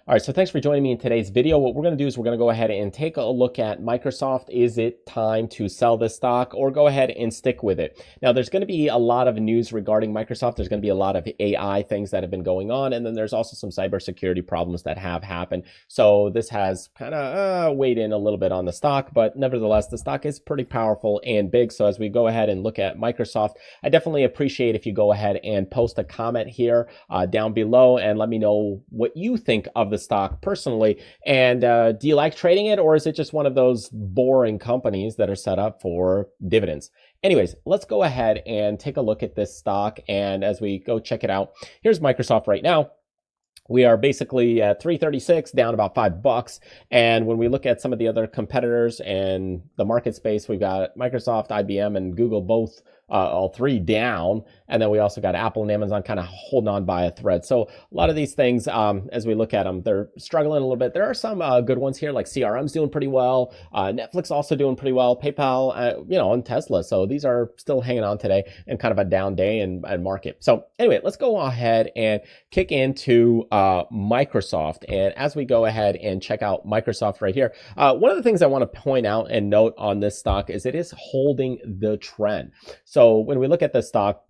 All right, so thanks for joining me in today's video. What we're going to do is we're going to go ahead and take a look at Microsoft. Is it time to sell this stock or go ahead and stick with it? Now, there's going to be a lot of news regarding Microsoft. There's going to be a lot of AI things that have been going on, and then there's also some cybersecurity problems that have happened. So this has kind of weighed in a little bit on the stock, but nevertheless, the stock is pretty powerful and big. So as we go ahead and look at Microsoft, I definitely appreciate if you go ahead and post a comment here down below and let me know what you think of the stock personally. And do you like trading it, or is it just one of those boring companies that are set up for dividends? Anyways, let's go ahead and take a look at this stock. And as we go check it out, here's Microsoft right now. We are basically at 336, down about $5. And when we look at some of the other competitors and the market space, we've got Microsoft, IBM, and Google both all three down. And then we also got Apple and Amazon kind of holding on by a thread. So a lot of these things, as we look at them, they're struggling a little bit. There are some good ones here, like CRM's doing pretty well. Netflix also doing pretty well. PayPal, and Tesla. So these are still hanging on today and kind of a down day and market. So anyway, let's go ahead and kick into Microsoft. And as we go ahead and check out Microsoft right here, one of the things I want to point out and note on this stock is it is holding the trend. So when we look at the stock,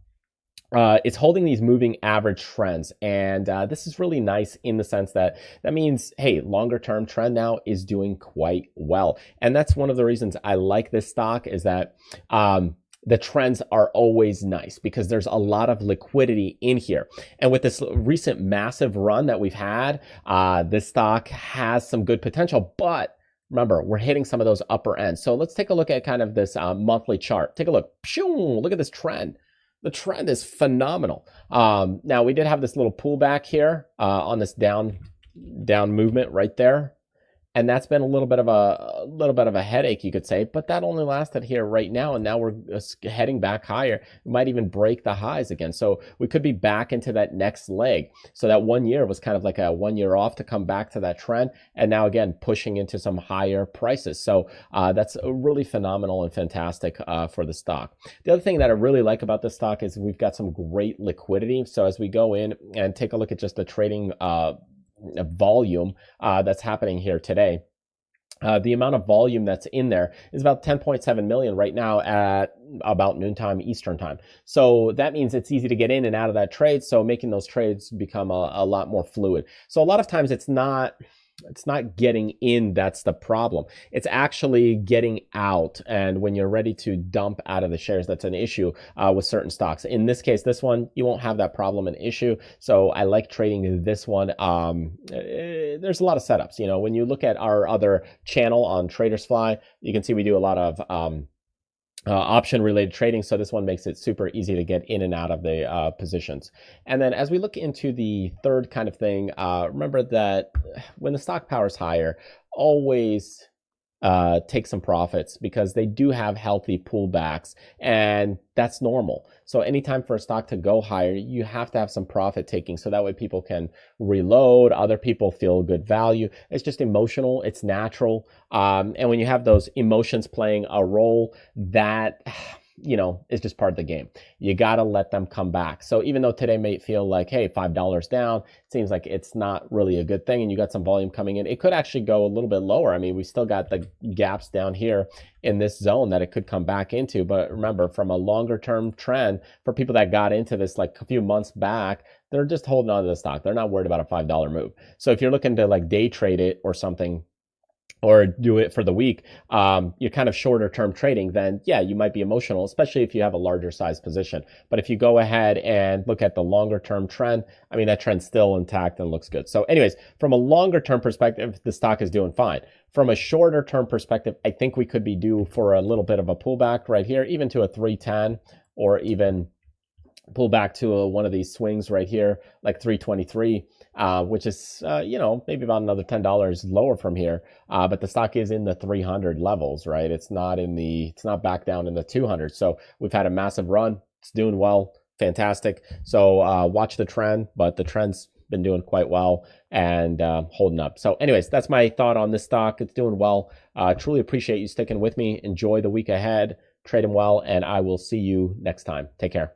it's holding these moving average trends. And this is really nice in the sense that means, hey, longer term trend now is doing quite well. And that's one of the reasons I like this stock is that the trends are always nice because there's a lot of liquidity in here. And with this recent massive run that we've had, this stock has some good potential, but remember, we're hitting some of those upper ends. So let's take a look at kind of this monthly chart. Take a look. Look at this trend. The trend is phenomenal. Now, we did have this little pullback here on this down movement right there. And that's been a little bit of a headache, you could say, but that only lasted here right now. And now we're heading back higher. We might even break the highs again. So we could be back into that next leg. So that 1 year was kind of like a 1 year off to come back to that trend. And now again, pushing into some higher prices. So that's really phenomenal and fantastic for the stock. The other thing that I really like about this stock is we've got some great liquidity. So as we go in and take a look at just the trading volume that's happening here today. The amount of volume that's in there is about 10.7 million right now at about noontime Eastern time. So that means it's easy to get in and out of that trade. So making those trades become a lot more fluid. So a lot of times it's not getting in that's the problem. It's actually getting out. And when you're ready to dump out of the shares, that's an issue with certain stocks. In this case, this one, you won't have that problem and issue. So I like trading this one. There's a lot of setups. When you look at our other channel on Traders Fly, you can see we do a lot of option related trading. So this one makes it super easy to get in and out of the positions. And then as we look into the third kind of thing, remember that when the stock power is higher, always take some profits because they do have healthy pullbacks and that's normal. So anytime for a stock to go higher, you have to have some profit taking so that way people can reload, other people feel good value. It's just emotional, it's natural. And when you have those emotions playing a role, that it's just part of the game. You got to let them come back. So even though today may feel like, hey, $5 down, it seems like it's not really a good thing and you got some volume coming in. It could actually go a little bit lower. I mean, we still got the gaps down here in this zone that it could come back into. But remember, from a longer term trend, for people that got into this like a few months back, they're just holding on to the stock. They're not worried about a $5 move. So if you're looking to like day trade it or something, or do it for the week, you're kind of shorter term trading, then yeah, you might be emotional, especially if you have a larger size position. But if you go ahead and look at the longer term trend, I mean, that trend's still intact and looks good. So anyways, from a longer term perspective, the stock is doing fine. From a shorter term perspective, I think we could be due for a little bit of a pullback right here, even to a 310 or even pull back to one of these swings right here, like 323, which is, maybe about another $10 lower from here. But the stock is in the 300 levels, right? It's not back down in the 200. So we've had a massive run. It's doing well. Fantastic. So watch the trend, but the trend's been doing quite well and holding up. So anyways, that's my thought on this stock. It's doing well. Truly appreciate you sticking with me. Enjoy the week ahead. Trade them well, and I will see you next time. Take care.